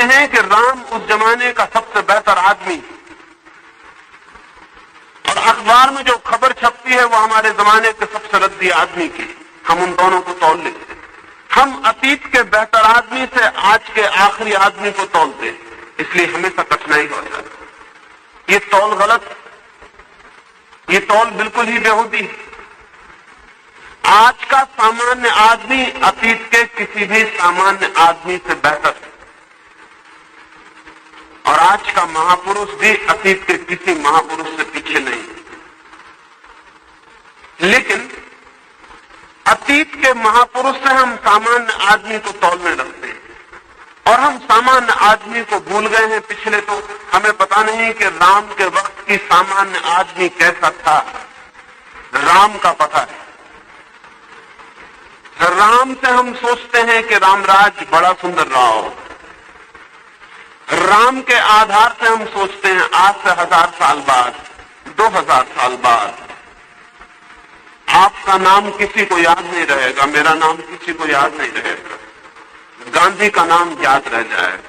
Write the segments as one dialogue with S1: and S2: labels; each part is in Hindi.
S1: हैं कि राम उस जमाने का सबसे बेहतर आदमी, और अखबार में जो खबर छपती है वो हमारे जमाने के सबसे रद्दी आदमी की। हम उन दोनों को तौल लेते हैं। हम अतीत के बेहतर आदमी से आज के आखिरी आदमी को तौलते हैं, इसलिए हमेशा कठिनाई हो जाती है। ये तौल गलत, ये तौल बिल्कुल ही बेहूदी है। आज का सामान्य आदमी अतीत के किसी भी सामान्य आदमी से बेहतर है, और आज का महापुरुष भी अतीत के किसी महापुरुष से पीछे नहीं है। लेकिन अतीत के महापुरुष से हम सामान्य आदमी को तौलने लगते हैं, और हम सामान्य आदमी को भूल गए हैं पिछले। तो हमें पता नहीं कि राम के वक्त की सामान्य आदमी कैसा था। राम का पता है। राम से हम सोचते हैं कि रामराज बड़ा सुंदर रहा हो। राम के आधार से हम सोचते हैं आज से 1000 साल बाद, 2000 साल बाद आपका नाम किसी को याद नहीं रहेगा, मेरा नाम किसी को याद नहीं रहेगा, गांधी का नाम याद रह जाएगा।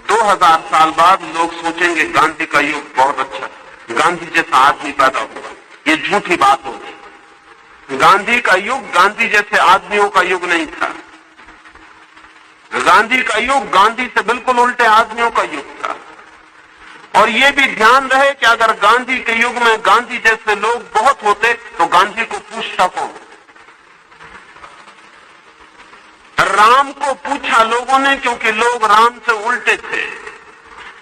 S1: 2000 साल बाद लोग सोचेंगे गांधी का युग बहुत अच्छा, गांधी जैसा आदमी पैदा हुआ। ये झूठी बात होगी। गांधी का युग गांधी जैसे आदमियों का युग नहीं था। गांधी का युग गांधी से बिल्कुल उल्टे आदमियों का युग था। और ये भी ध्यान रहे कि अगर गांधी के युग में गांधी जैसे लोग बहुत होते तो गांधी को पूछता कौन? राम को पूछा लोगों ने, क्योंकि लोग राम से उल्टे थे।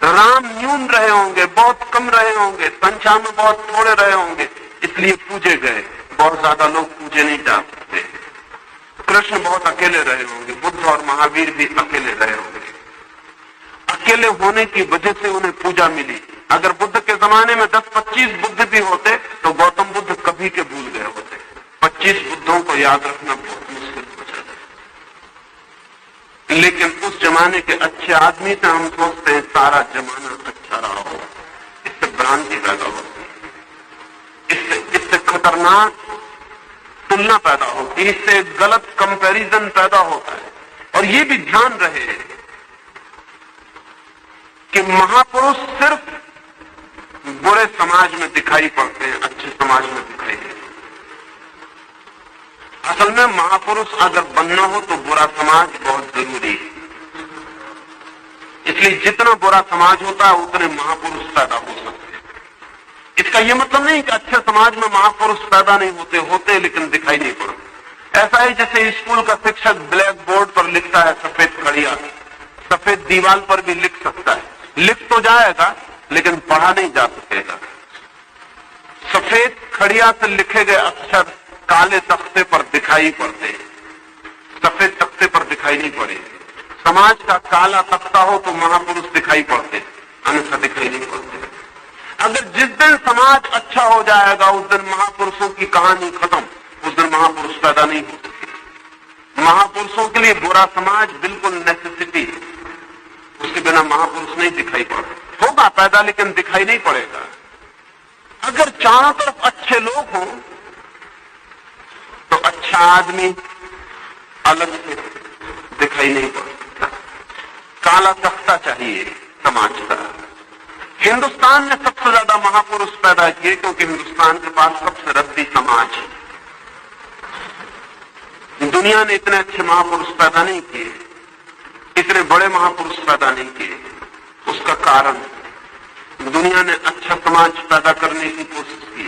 S1: राम न्यून रहे होंगे, बहुत कम रहे होंगे, संख्या में बहुत थोड़े रहे होंगे, इसलिए पूजे गए। बहुत ज्यादा लोग पूजे नहीं जा सकते। कृष्ण बहुत अकेले रहे होंगे, बुद्ध और महावीर भी अकेले रहे होंगे। अकेले होने की वजह से उन्हें पूजा मिली। अगर बुद्ध के जमाने में 10-25 बुद्ध भी होते तो गौतम बुद्ध कभी के भूल गए होते। 25 बुद्धों को याद रखना बहुत मुश्किल हो जाता है। लेकिन उस जमाने के अच्छे आदमी से हम सोचते हैं सारा जमाना अच्छा रहा हो। इससे भ्रांति पैदा होती है, इससे खतरनाक तुलना पैदा होती है, इससे गलत कंपैरिजन पैदा होता है। और ये भी ध्यान रहे कि महापुरुष सिर्फ बुरे समाज में दिखाई पड़ते हैं, अच्छे समाज में दिखाई देते हैं। असल में महापुरुष अगर बनना हो तो बुरा समाज बहुत जरूरी है। इसलिए जितना बुरा समाज होता है उतने महापुरुष पैदा हो सकते हैं। इसका यह मतलब नहीं कि अच्छे समाज में महापुरुष पैदा नहीं होते, होते लेकिन दिखाई नहीं पड़ते। ऐसा है जैसे स्कूल का शिक्षक ब्लैक बोर्ड पर लिखता है सफेद खड़िया, सफेद दीवार पर भी लिख सकता है, लिख तो जाएगा लेकिन पढ़ा नहीं जा सकेगा। सफेद खड़िया से लिखे गए अक्षर काले तख्ते पर दिखाई पड़ते, सफेद तख्ते पर दिखाई नहीं पड़े। समाज का काला तख्ता हो तो महापुरुष दिखाई पड़ते, अन्यथा दिखाई नहीं पड़ते। अगर जिस दिन समाज अच्छा हो जाएगा उस दिन महापुरुषों की कहानी खत्म, उस दिन महापुरुष पैदा नहीं हो सकते। महापुरुषों के लिए बुरा समाज बिल्कुल नेसेसिटी है, उसके बिना महापुरुष नहीं दिखाई पड़ता। होगा पैदा लेकिन दिखाई नहीं पड़ेगा। अगर चारों तरफ अच्छे लोग हों तो अच्छा आदमी अलग से दिखाई नहीं पड़ता। काला तख्ता चाहिए समाज का। हिंदुस्तान ने सबसे ज्यादा महापुरुष पैदा किए क्योंकि हिंदुस्तान के पास सबसे रद्दी समाज है। दुनिया ने इतने अच्छे महापुरुष पैदा नहीं किए, इतने बड़े महापुरुष पैदा नहीं किए। उसका कारण दुनिया ने अच्छा समाज पैदा करने की कोशिश की।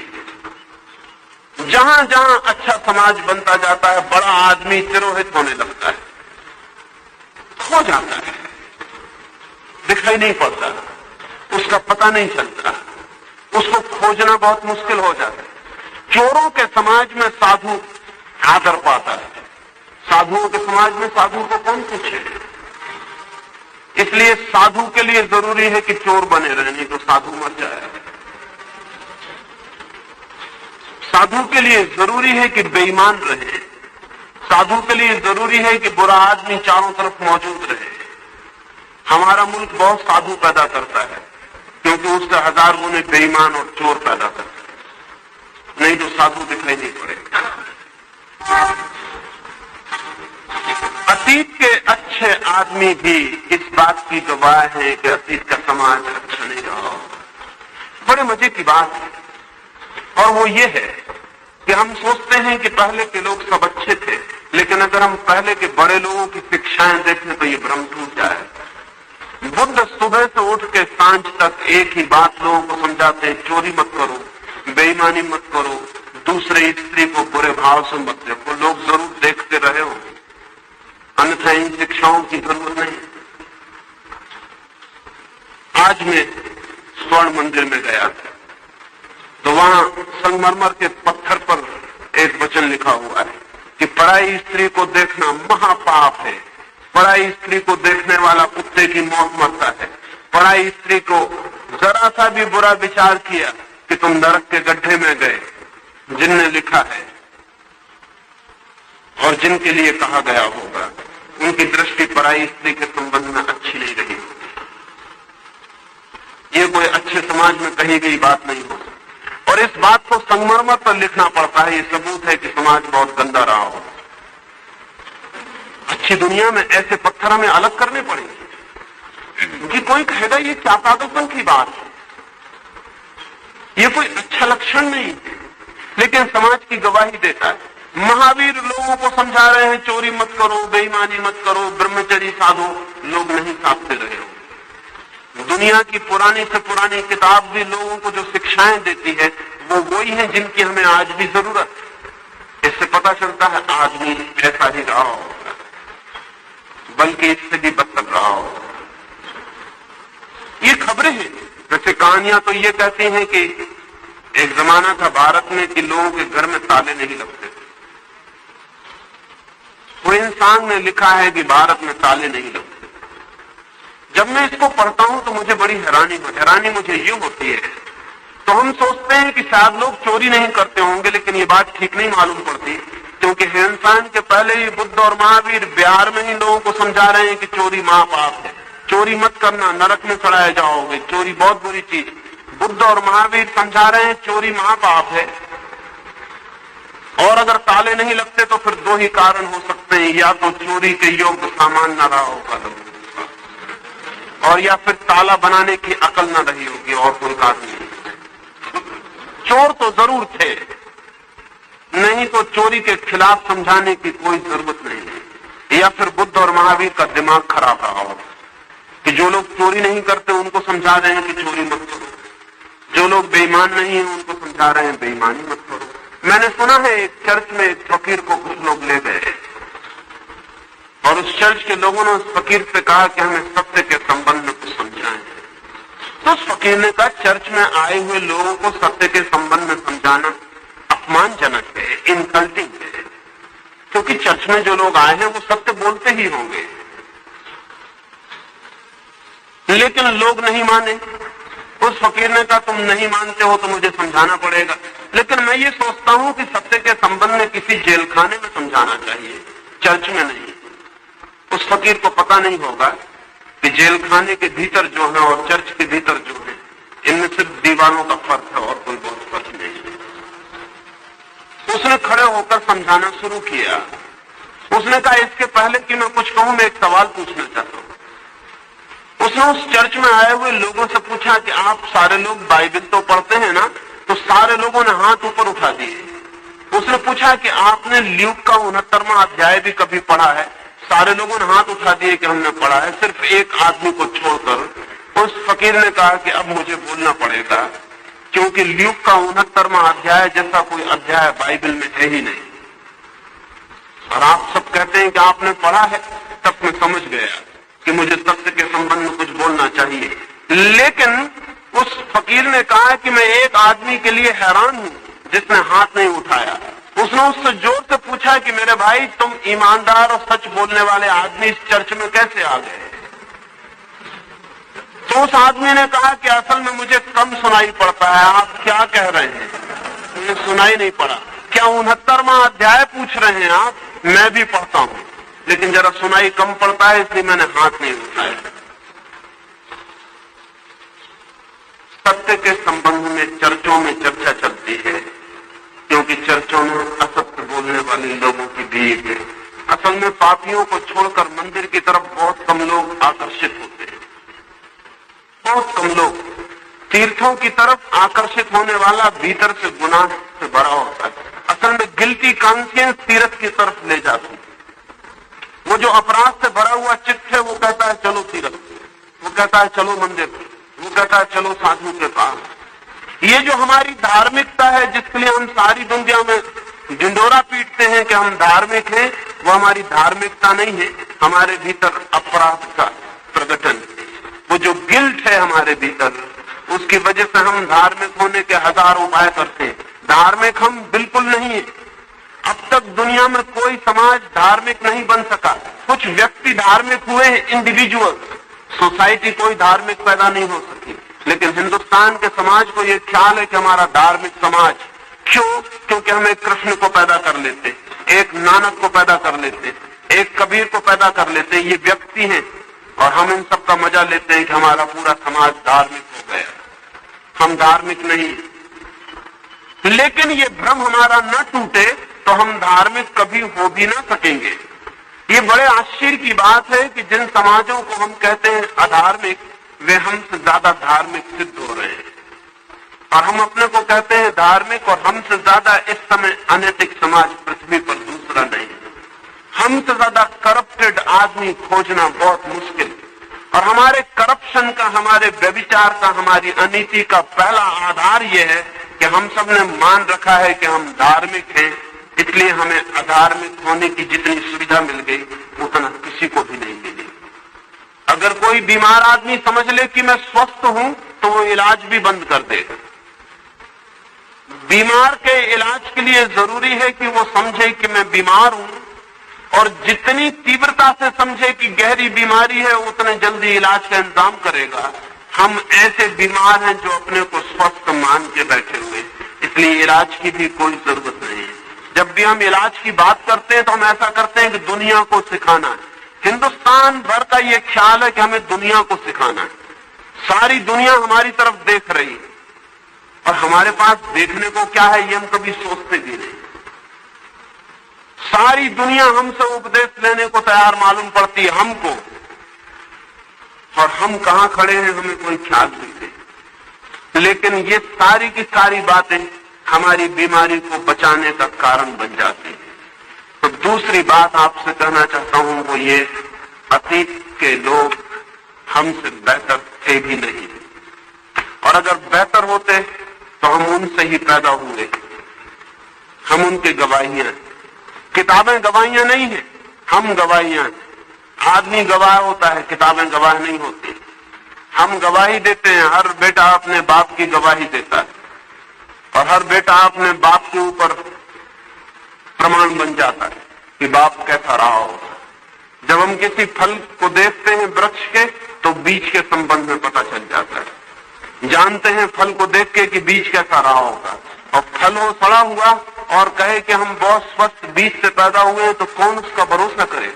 S1: जहां जहां अच्छा समाज बनता जाता है बड़ा आदमी तिरोहित होने लगता है, खो जाता है, दिखाई नहीं पड़ता, उसका पता नहीं चलता, उसको खोजना बहुत मुश्किल हो जाता है। चोरों के समाज में साधु आदर पाता है, साधुओं के समाज में साधु को कौन पूछे। इसलिए साधु के लिए जरूरी है कि चोर बने रहे, नहीं तो साधु मर जाएगा। साधु के लिए जरूरी है कि बेईमान रहे, साधु के लिए जरूरी है कि बुरा आदमी चारों तरफ मौजूद रहे। हमारा मुल्क बहुत साधु पैदा करता है क्योंकि उससे 1000 गुने बेईमान और चोर पैदा करता है, नहीं तो साधु दिखाई नहीं पड़ेगा। अतीत के अच्छे अच्छे आदमी भी इस बात की गवाह है कि अतीत का समाज अच्छा नहीं रहा। बड़े मजे की बात है, और वो ये है कि हम सोचते हैं कि पहले के लोग सब अच्छे थे, लेकिन अगर हम पहले के बड़े लोगों की शिक्षाएं देखें तो ये भ्रम टूट जाए। बुद्ध सुबह से उठ के सांझ तक एक ही बात लोगों को समझाते हैं, चोरी मत करो, बेईमानी मत करो, दूसरे स्त्री को बुरे भाव से मत देखो। लोग जरूर देखते रहे हो, अन्यथा इन शिक्षाओं की जरूरत नहीं। आज मैं स्वर्ण मंदिर में गया था, तो वहां संगमरमर के पत्थर पर एक वचन लिखा हुआ है कि पराई स्त्री को देखना महापाप है, पराई स्त्री को देखने वाला कुत्ते की मौत मरता है। पराई स्त्री को जरा सा भी बुरा विचार किया कि तुम नरक के गड्ढे में गए। जिनने लिखा है और जिनके लिए कहा गया होगा, उनकी दृष्टि पराई स्त्री के संबंध में अच्छी नहीं रही। ये कोई अच्छे समाज में कही गई बात नहीं हो, और इस बात को संगमरमर पर लिखना पड़ता है। ये सबूत है कि समाज बहुत गंदा रहा हो। अच्छी दुनिया में ऐसे पत्थर हमें अलग करने पड़ेंगे, क्योंकि कोई कहेगा ये क्या पागलपन की बात है, ये कोई अच्छा लक्षण नहीं है, लेकिन समाज की गवाही देता है। महावीर लोगों को समझा रहे हैं चोरी मत करो, बेईमानी मत करो, ब्रह्मचर्य साधो, लोग नहीं साधते रहे हो। दुनिया की पुरानी से पुरानी किताब भी लोगों को जो शिक्षाएं देती है वो वही है जिनकी हमें आज भी जरूरत है। इससे पता चलता है आदमी ऐसा ही रहा होगा, बल्कि इससे भी बदतर रहा होगा। ये खबरें हैं, जैसे कहानियां तो ये कहती हैं कि एक जमाना था भारत में कि लोगों के घर में ताले नहीं लगते। कोई इंसान ने लिखा है कि भारत में ताले नहीं लगते। जब मैं इसको पढ़ता हूं तो मुझे बड़ी हैरानी मुझे ये होती है। तो हम सोचते हैं कि शायद लोग चोरी नहीं करते होंगे, लेकिन ये बात ठीक नहीं मालूम पड़ती, क्योंकि हिंदुस्तान के पहले ही बुद्ध और महावीर बिहार में ही लोगों को समझा रहे हैं कि चोरी महापाप है, चोरी मत करना, नरक में चढ़ाए जाओगे, चोरी बहुत बुरी चीज। बुद्ध और महावीर समझा रहे हैं चोरी महापाप है, और अगर ताले नहीं लगते तो फिर दो ही कारण हो सकते हैं, या तो चोरी के योग्य सामान न रहा होगा और या फिर ताला बनाने की अकल न रही होगी, और कोई कारण नहीं। चोर तो जरूर थे, नहीं तो चोरी के खिलाफ समझाने की कोई जरूरत नहीं है, या फिर बुद्ध और महावीर का दिमाग खराब रहा होगा कि जो लोग चोरी नहीं करते उनको समझा रहे हैं कि चोरी मत करो, जो लोग बेईमान नहीं है उनको समझा रहे हैं बेईमानी मत करो। मैंने सुना है एक चर्च में एक फकीर को कुछ लोग ले गए और उस चर्च के लोगों ने उस फकीर से कहा कि हमें सत्य के संबंध में कुछ समझाएं। तो उस फकीर ने कहा चर्च में आए हुए लोगों को सत्य के संबंध में समझाना अपमानजनक है, इनकल्टिंग है, क्योंकि चर्च में जो लोग आए हैं वो सत्य बोलते ही होंगे, लेकिन लोग नहीं माने। उस फकीर ने कहा तुम नहीं मानते हो तो मुझे समझाना पड़ेगा, लेकिन मैं ये सोचता हूं कि सत्य के संबंध में किसी जेल खाने में समझाना चाहिए, चर्च में नहीं। उस फकीर को पता नहीं होगा कि जेल खाने के भीतर जो है और चर्च के भीतर जो है, इनमें सिर्फ दीवारों का फर्क है और कोई बहुत फर्क नहीं है। उसने खड़े होकर समझाना शुरू किया। उसने कहा इसके पहले कि मैं कुछ कहूं, मैं एक सवाल पूछना चाहता हूं। उसने उस चर्च में आए हुए लोगों से पूछा कि आप सारे लोग बाइबल तो पढ़ते हैं ना? तो सारे लोगों ने हाथ ऊपर उठा दिए। उसने पूछा कि आपने ल्यूक का 69वां अध्याय भी कभी पढ़ा है? सारे लोगों ने हाथ उठा दिए कि हमने पढ़ा है, सिर्फ एक आदमी को छोड़कर। उस फकीर ने कहा कि अब मुझे बोलना पड़ेगा, क्योंकि ल्यूक का 69वां अध्याय जैसा कोई अध्याय बाइबल में है ही नहीं, और आप सब कहते हैं कि आपने पढ़ा है। तब मैं समझ गया कि मुझे सत्य के संबंध में कुछ बोलना चाहिए। लेकिन उस फकीर ने कहा कि मैं एक आदमी के लिए हैरान हूं जिसने हाथ नहीं उठाया। उसने उससे जोर से पूछा कि मेरे भाई तुम ईमानदार और सच बोलने वाले आदमी इस चर्च में कैसे आ गए? तो उस आदमी ने कहा कि असल में मुझे कम सुनाई पड़ता है, आप क्या कह रहे हैं? मुझे सुनाई नहीं पड़ा। क्या 69वां अध्याय पूछ रहे हैं आप? मैं भी पढ़ता हूं, लेकिन जरा सुनाई कम पड़ता है, इसलिए मैंने हाथ नहीं उठाया। सत्य के संबंध में चर्चों में चर्चा चलती है, क्योंकि चर्चों में असत्य बोलने वाले लोगों की भीड़ है, असल में पापियों को छोड़कर मंदिर की तरफ बहुत कम लोग आकर्षित होते हैं, बहुत कम लोग। तीर्थों की तरफ आकर्षित होने वाला भीतर से गुनाह से भरा होता है। असल में गिल्टी कॉन्शियंस तीर्थ की तरफ ले जाती है। वो जो अपराध से भरा हुआ चित्त है वो कहता है चलो तीर्थ, वो कहता है चलो मंदिर, वो कहता है चलो साधु के पास। ये जो हमारी धार्मिकता है जिसके लिए हम सारी दुनिया में ढिंडोरा पीटते हैं कि हम धार्मिक हैं, वो हमारी धार्मिकता नहीं है, हमारे भीतर अपराध का प्रकटन। वो जो गिल्ट है हमारे भीतर, उसकी वजह से हम धार्मिक होने के हजार उपाय करते हैं। धार्मिक हम बिल्कुल नहीं है। अब तक दुनिया में कोई समाज धार्मिक नहीं बन सका। कुछ व्यक्ति धार्मिक हुए हैं, इंडिविजुअल, सोसाइटी कोई धार्मिक पैदा नहीं हो सकी। लेकिन हिंदुस्तान के समाज को यह ख्याल है कि हमारा धार्मिक समाज, क्यों? क्योंकि हम एक कृष्ण को पैदा कर लेते, एक नानक को पैदा कर लेते, एक कबीर को पैदा कर लेते, ये व्यक्ति हैं और हम इन सब का मजा लेते हैं कि हमारा पूरा समाज धार्मिक हो गया। हम धार्मिक नहीं। लेकिन ये भ्रम हमारा न टूटे तो हम धार्मिक कभी हो भी ना सकेंगे। ये बड़े आश्चर्य की बात है कि जिन समाजों को हम कहते हैं अधार्मिक, वे हमसे ज्यादा धार्मिक सिद्ध हो रहे हैं। और हम अपने को कहते हैं धार्मिक, और हमसे ज्यादा इस समय अनैतिक समाज पृथ्वी पर दूसरा नहीं। हमसे ज्यादा करप्टेड आदमी खोजना बहुत मुश्किल। और हमारे करप्शन का, हमारे व्यभिचार का, हमारी अनीति का पहला आधार यह है कि हम सब ने मान रखा है कि हम धार्मिक हैं, इसलिए हमें अधार्मिक होने की जितनी सुविधा मिल गई उतना किसी को भी नहीं मिली। अगर कोई बीमार आदमी समझ ले कि मैं स्वस्थ हूं तो वो इलाज भी बंद कर देगा। बीमार के इलाज के लिए जरूरी है कि वो समझे कि मैं बीमार हूं, और जितनी तीव्रता से समझे कि गहरी बीमारी है उतने जल्दी इलाज का इंतजाम करेगा। हम ऐसे बीमार हैं जो अपने को स्वस्थ मान के बैठे हुए, इसलिए इलाज की भी कोई जरूरत नहीं है। जब भी हम इलाज की बात करते हैं तो हम ऐसा करते हैं कि दुनिया को सिखाना है। हिंदुस्तान भर का ये ख्याल है कि हमें दुनिया को सिखाना है। सारी दुनिया हमारी तरफ देख रही है और हमारे पास देखने को क्या है ये हम कभी सोचते भी नहीं। सारी दुनिया हमसे उपदेश लेने को तैयार मालूम पड़ती है हमको, और हम कहां खड़े हैं हमें कोई ख्याल नहीं है। लेकिन ये सारी की सारी बातें हमारी बीमारी को बचाने का कारण बन जाती है। तो दूसरी बात आपसे कहना चाहता हूं वो ये, अतीत के लोग हमसे बेहतर थे भी नहीं, और अगर बेहतर होते तो हम उनसे ही पैदा हुए। हम उनके गवाहियां, किताबें गवाहियां नहीं है, हम गवाहियां। आदमी गवाह होता है, किताबें गवाह नहीं होती। हम गवाही देते हैं, हर बेटा अपने बाप की गवाही देता है, और हर बेटा अपने बाप के ऊपर प्रमाण बन जाता है कि बाप कैसा रहा होगा। जब हम किसी फल को देखते हैं वृक्ष के, तो बीज के संबंध में पता चल जाता है। जानते हैं फल को देख के कि बीज कैसा रहा होगा, और फल हो सड़ा हुआ और कहे कि हम बहुत स्वस्थ बीज से पैदा हुए हैं, तो कौन उसका भरोसा करे।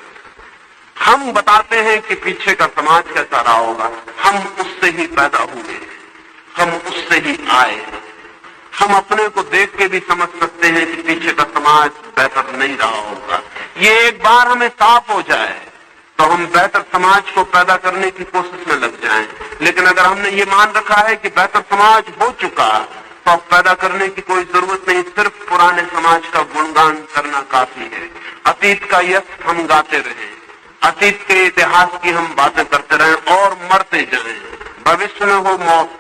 S1: हम बताते हैं कि पीछे का समाज कैसा रहा होगा। हम उससे ही पैदा हुए, हम उससे ही आए। हम अपने को देख के भी समझ सकते हैं कि पीछे का समाज बेहतर नहीं रहा होगा। ये एक बार हमें साफ हो जाए तो हम बेहतर समाज को पैदा करने की कोशिश में लग जाएं। लेकिन अगर हमने ये मान रखा है कि बेहतर समाज हो चुका तो अब पैदा करने की कोई जरूरत नहीं, सिर्फ पुराने समाज का गुणगान करना काफी है। अतीत का यश हम गाते रहें, अतीत के इतिहास की हम बातें करते रहें और मरते जाएं। भविष्य में हो मौत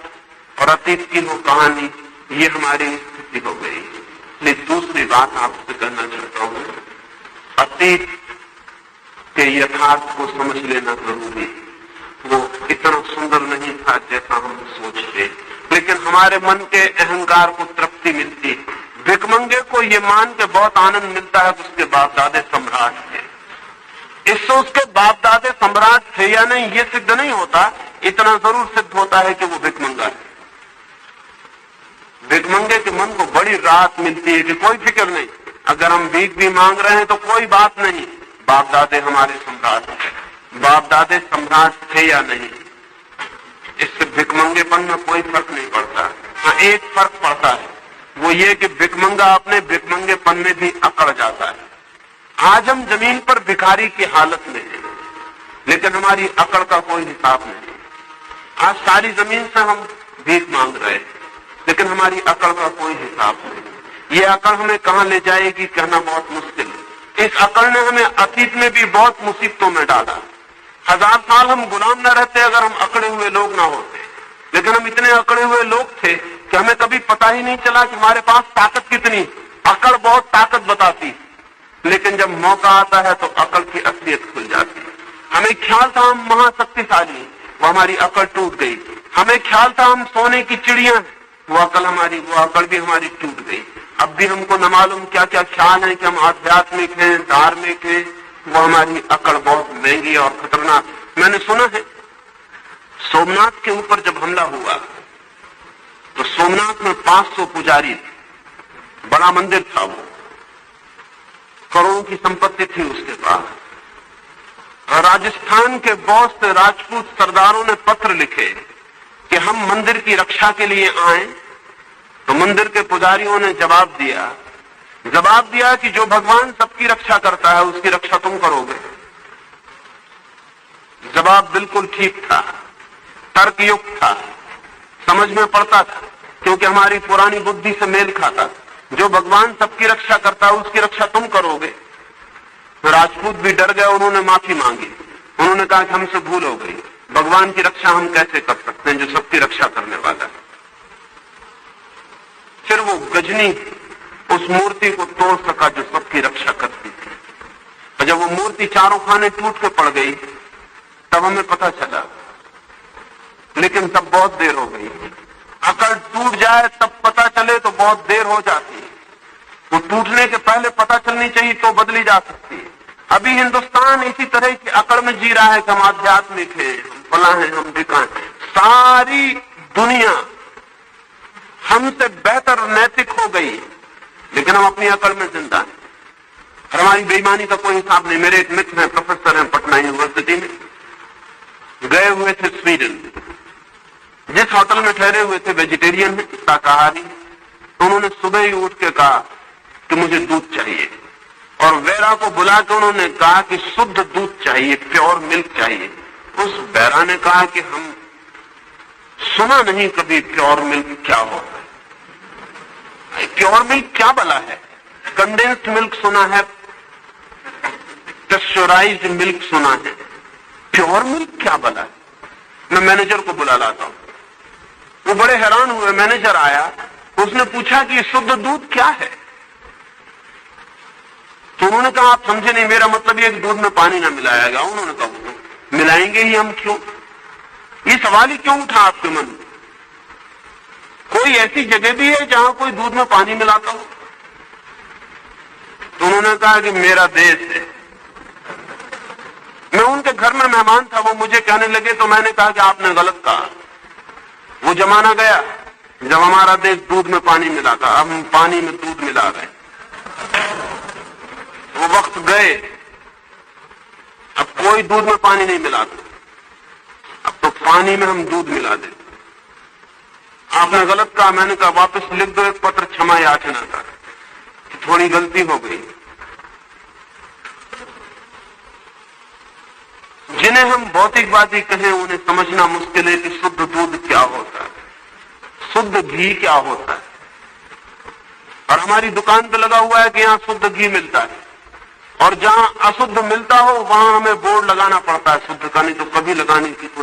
S1: और अतीत की हो कहानी, ये हमारी स्थिति हो गई। इसलिए दूसरी बात आपसे कहना चाहता हूं, अतीत के यथार्थ को समझ लेना जरूरी है। वो इतना सुंदर नहीं था जैसा हम सोचते, लेकिन हमारे मन के अहंकार को तृप्ति मिलती। भिखमंगे को ये मान के बहुत आनंद मिलता है कि उसके बाप दादे सम्राट थे। इससे उसके बाप दादे सम्राट थे या नहीं ये सिद्ध नहीं होता, इतना जरूर सिद्ध होता है कि वो भिखमंगा है। भिखमंगे के मन को बड़ी राहत मिलती है कि कोई फिक्र नहीं, अगर हम भीख भी मांग रहे हैं तो कोई बात नहीं, बाप दादे हमारे सम्राट हैं। बाप दादे सम्राट थे या नहीं, इससे भिखमंगेपन में कोई फर्क नहीं पड़ता। हाँ, एक फर्क पड़ता है, वो ये कि भिखमंगा अपने भिखमंगेपन में भी अकड़ जाता है। आज हम जमीन पर भिखारी की हालत में हैं, लेकिन हमारी अकड़ का कोई हिसाब नहीं। आज सारी जमीन से हम भीख मांग रहे हैं, लेकिन हमारी अकड़ का कोई हिसाब नहीं। ये अकड़ हमें कहां ले जाएगी कहना बहुत मुश्किल है। इस अकड़ ने हमें अतीत में भी बहुत मुसीबतों में डाला। 1000 साल हम गुलाम न रहते अगर हम अकड़े हुए लोग ना होते, लेकिन हम इतने अकड़े हुए लोग थे कि हमें कभी पता ही नहीं चला कि हमारे पास ताकत कितनी। अकड़ बहुत ताकत बताती, लेकिन जब मौका आता है तो अकड़ की असलियत खुल जाती है। हमें ख्याल था हम महाशक्तिशाली, वो हमारी अकड़ टूट गई। हमें ख्याल था हम सोने की चिड़िया, वो अकड़ भी हमारी टूट गई। अब भी हमको न मालूम क्या क्या ख्याल है कि हम आध्यात्मिक हैं, धार्मिक हैं, वो हमारी अकड़ बहुत महंगी और खतरनाक। मैंने सुना है सोमनाथ के ऊपर जब हमला हुआ तो सोमनाथ में 500 पुजारी थे, बड़ा मंदिर था, वो करोड़ों की संपत्ति थी उसके पास। राजस्थान के बहुत से राजपूत सरदारों ने पत्र लिखे कि हम मंदिर की रक्षा के लिए आए, तो मंदिर के पुजारियों ने जवाब दिया कि जो भगवान सबकी रक्षा करता है उसकी रक्षा तुम करोगे। जवाब बिल्कुल ठीक था, तर्कयुक्त था, समझ में पड़ता था, क्योंकि हमारी पुरानी बुद्धि से मेल खाता। जो भगवान सबकी रक्षा करता है उसकी रक्षा तुम करोगे। राजपूत भी डर गए, उन्होंने माफी मांगी। उन्होंने कहा कि हमसे भूल हो गई, भगवान की रक्षा हम कैसे कर सकते हैं जो सबकी रक्षा करने वाला है। फिर वो गजनी उस मूर्ति को तोड़ सका जो सबकी रक्षा करती थी। और जब वो मूर्ति चारों खाने टूट के पड़ गई तब हमें पता चला, लेकिन तब बहुत देर हो गई। अकड़ टूट जाए तब पता चले तो बहुत देर हो जाती है। वो टूटने के पहले पता चलनी चाहिए तो बदली जा सकती है। अभी हिंदुस्तान इसी तरह की अकड़ में जी रहा है कि हम आध्यात्मिक हैं, हम फला हैं, हम ढिका हैं। सारी दुनिया हमसे बेहतर नैतिक हो गई, लेकिन हम अपनी अकड़ में जिंदा हैं। और हमारी बेईमानी का कोई हिसाब नहीं। मेरे एक मित्र हैं, प्रोफेसर हैं पटना यूनिवर्सिटी में, गए हुए थे स्वीडन। जिस होटल में ठहरे हुए थे वेजिटेरियन है, शाकाहारी, तो उन्होंने सुबह ही उठ के कहा कि मुझे दूध चाहिए, और वेरा को बुला के उन्होंने कहा कि शुद्ध दूध चाहिए, प्योर मिल्क चाहिए। उस वेरा ने कहा कि हम सुना नहीं कभी प्योर मिल्क क्या होता है, प्योर मिल्क क्या भला है। कंडेंस्ड मिल्क सुना है, टेक्सचराइज्ड मिल्क सुना है, प्योर मिल्क क्या भला है। मैं मैनेजर को बुला लाता हूं। वो बड़े हैरान हुए। मैनेजर आया, उसने पूछा कि शुद्ध दूध क्या है, तो उन्होंने कहा आप समझे नहीं, मेरा मतलब ये दूध में पानी ना मिलाया गया। उन्होंने कहा मिलाएंगे ही हम क्यों, ये सवाल ही क्यों उठा आपके मन में। कोई ऐसी जगह भी है जहां कोई दूध में पानी मिलाता हो? तो उन्होंने कहा कि मेरा देश है। मैं उनके घर में मेहमान था, वो मुझे कहने लगे, तो मैंने कहा कि आपने गलत कहा। वो जमाना गया जब हमारा देश दूध में पानी मिलाता, अब हम पानी में दूध मिला रहे हैं। वो वक्त गए, अब कोई दूध में पानी नहीं मिलाता, अब तो पानी में हम दूध मिला देते। आपने गलत कहा। मैंने कहा वापस लिख दो एक पत्र, क्षमा याचना कर, थोड़ी गलती हो गई। जिन्हें हम भौतिकवादी कहें उन्हें समझना मुश्किल है कि शुद्ध दूध क्या होता है, शुद्ध घी क्या होता है। और हमारी दुकान पे लगा हुआ है कि यहाँ शुद्ध घी मिलता है, और जहां अशुद्ध मिलता हो वहां हमें बोर्ड लगाना पड़ता है शुद्ध का, नहीं तो कभी लगाने की कोई